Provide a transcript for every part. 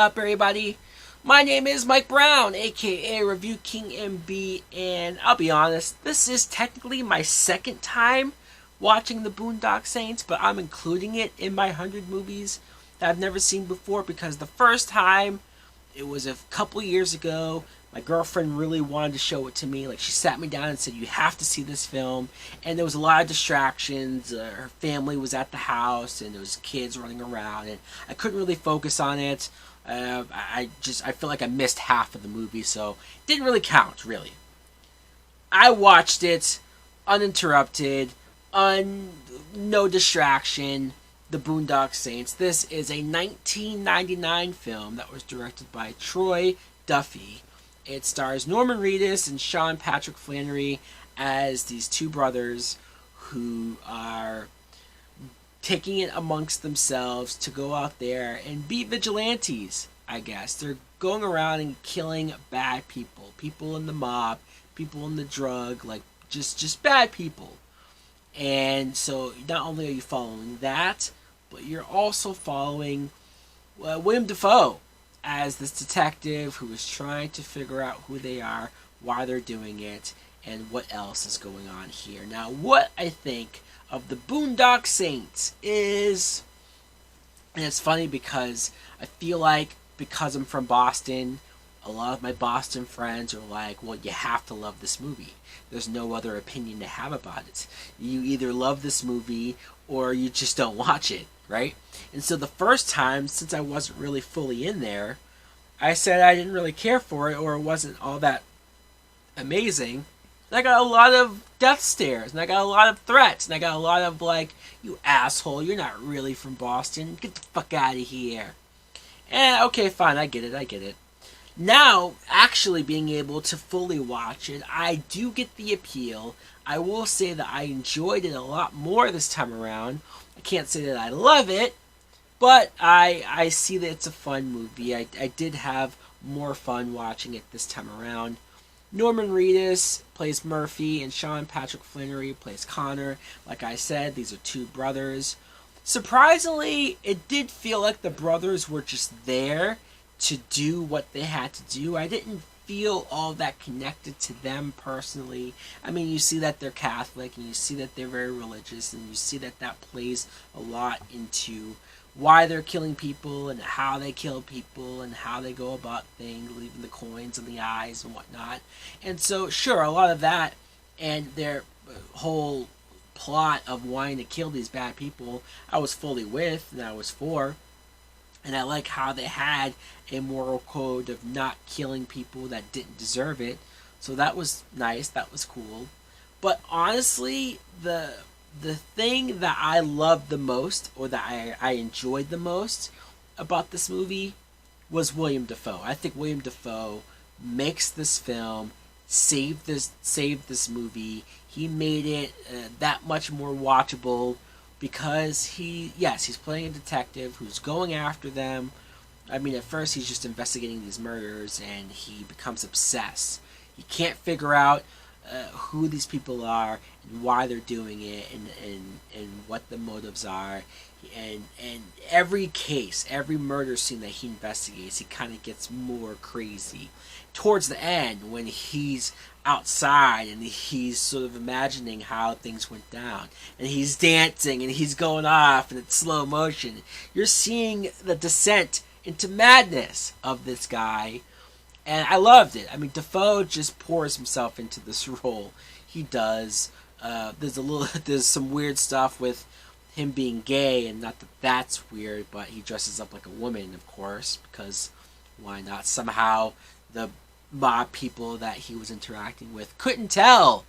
up, everybody? My name is Mike Brown, aka Review King MB, and I'll be honest, this is technically my second time watching the Boondock Saints, but I'm including it in my 100 movies that I've never seen before because the first time, it was a couple years ago. My girlfriend really wanted to show it to me. Like, she sat me down and said, "You have to see this film." And there was a lot of distractions. Her family was at the house, and there was kids running around, and I couldn't really focus on it. I feel like I missed half of the movie, so it didn't really count, really. I watched it uninterrupted, no distraction. The Boondock Saints. This is a 1999 film that was directed by Troy Duffy. It stars Norman Reedus and Sean Patrick Flannery as these two brothers who are taking it amongst themselves to go out there and be vigilantes, I guess. They're going around and killing bad people. People in the mob, people in the drug, like just bad people. And so not only are you following that, but you're also following William Dafoe as this detective who is trying to figure out who they are, why they're doing it, and what else is going on here. Now, what I think of the Boondock Saints is, and it's funny because I feel like because I'm from Boston, a lot of my Boston friends are like, well, you have to love this movie. There's no other opinion to have about it. You either love this movie or you just don't watch it, right? And so the first time, since I wasn't really fully in there, I said I didn't really care for it or it wasn't all that amazing. And I got a lot of death stares, and I got a lot of threats, and I got a lot of like, "You asshole, you're not really from Boston. Get the fuck out of here." And okay, fine, I get it. Now, actually being able to fully watch it, I do get the appeal. I will say that I enjoyed it a lot more this time around. I can't say that I love it, but I see that it's a fun movie. I did have more fun watching it this time around. Norman Reedus plays Murphy, and Sean Patrick Flannery plays Connor. Like I said, these are two brothers. Surprisingly, it did feel like the brothers were just there to do what they had to do. I didn't feel all that connected to them personally. I mean, you see that they're Catholic, and you see that they're very religious, and you see that that plays a lot into why they're killing people and how they kill people and how they go about things, leaving the coins in the eyes and whatnot. And so, sure, a lot of that and their whole plot of wanting to kill these bad people, I was fully with and I was for. And I like how they had a moral code of not killing people that didn't deserve it. So that was nice. That was cool. But honestly, the thing that I loved the most, or that I enjoyed the most about this movie, was William Dafoe. I think William Dafoe makes this film, saved this movie. He made it that much more watchable. Because he's playing a detective who's going after them. I mean, at first he's just investigating these murders, and he becomes obsessed. He can't figure out who these people are and why they're doing it, and what the motives are. And every case, every murder scene that he investigates, he kind of gets more crazy. Towards the end, when he's outside and he's sort of imagining how things went down, and he's dancing and he's going off and it's slow motion, you're seeing the descent into madness of this guy, and I loved it. I mean, Dafoe just pours himself into this role. He does. There's some weird stuff with him being gay, and not that that's weird, but he dresses up like a woman, of course, because why not? Somehow the mob people that he was interacting with couldn't tell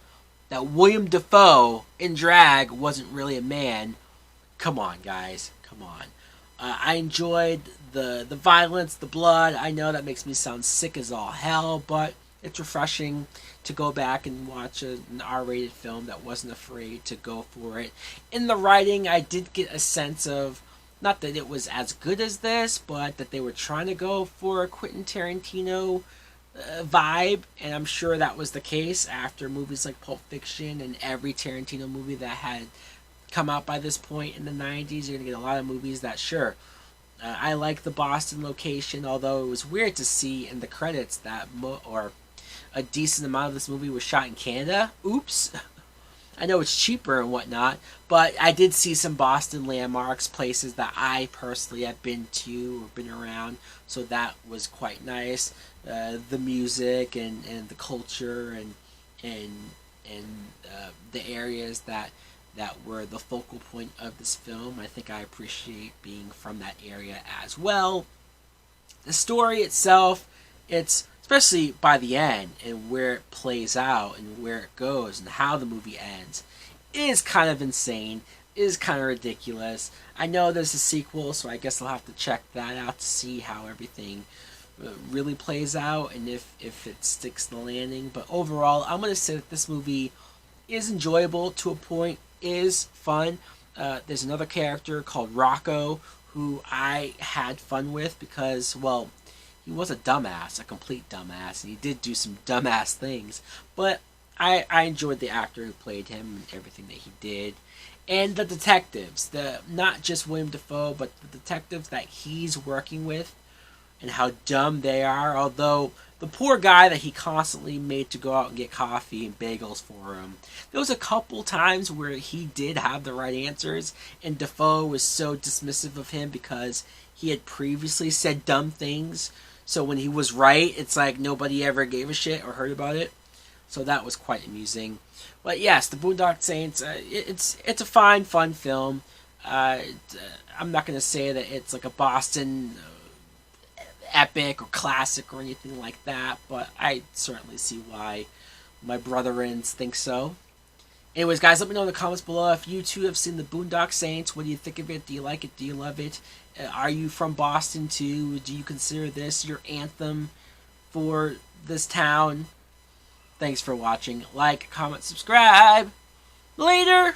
that William Dafoe in drag wasn't really a man. Come on, guys. Come on. I enjoyed the violence, the blood. I know that makes me sound sick as all hell, but it's refreshing to go back and watch an R-rated film that wasn't afraid to go for it. In the writing, I did get a sense of, not that it was as good as this, but that they were trying to go for a Quentin Tarantino vibe, and I'm sure that was the case after movies like Pulp Fiction and every Tarantino movie that had come out by this point in the 90s. You're going to get a lot of movies that, sure, I like the Boston location, although it was weird to see in the credits that a decent amount of this movie was shot in Canada. Oops. I know it's cheaper and whatnot, but I did see some Boston landmarks, places that I personally have been to or been around, so that was quite nice. The music and the culture and the areas that were the focal point of this film. I think I appreciate being from that area as well. The story itself, it's especially by the end and where it plays out and where it goes and how the movie ends, is kind of insane, is kind of ridiculous. I know there's a sequel, so I guess I'll have to check that out to see how everything really plays out and if it sticks the landing. But overall, I'm going to say that this movie is enjoyable to a point, is fun. There's another character called Rocco who I had fun with because, well, he was a dumbass, a complete dumbass, and he did do some dumbass things. But I enjoyed the actor who played him and everything that he did. And the detectives, not just William Dafoe, but the detectives that he's working with and how dumb they are. Although the poor guy that he constantly made to go out and get coffee and bagels for him, there was a couple times where he did have the right answers, and Dafoe was so dismissive of him because he had previously said dumb things. So when he was right, it's like nobody ever gave a shit or heard about it. So that was quite amusing. But yes, the Boondock Saints, it's a fine, fun film. I'm not going to say that it's like a Boston epic or classic or anything like that, but I certainly see why my brotherins think so. Anyways, guys, let me know in the comments below if you too have seen the Boondock Saints. What do you think of it? Do you like it? Do you love it? Are you from Boston too? Do you consider this your anthem for this town? Thanks for watching. Like, comment, subscribe. Later!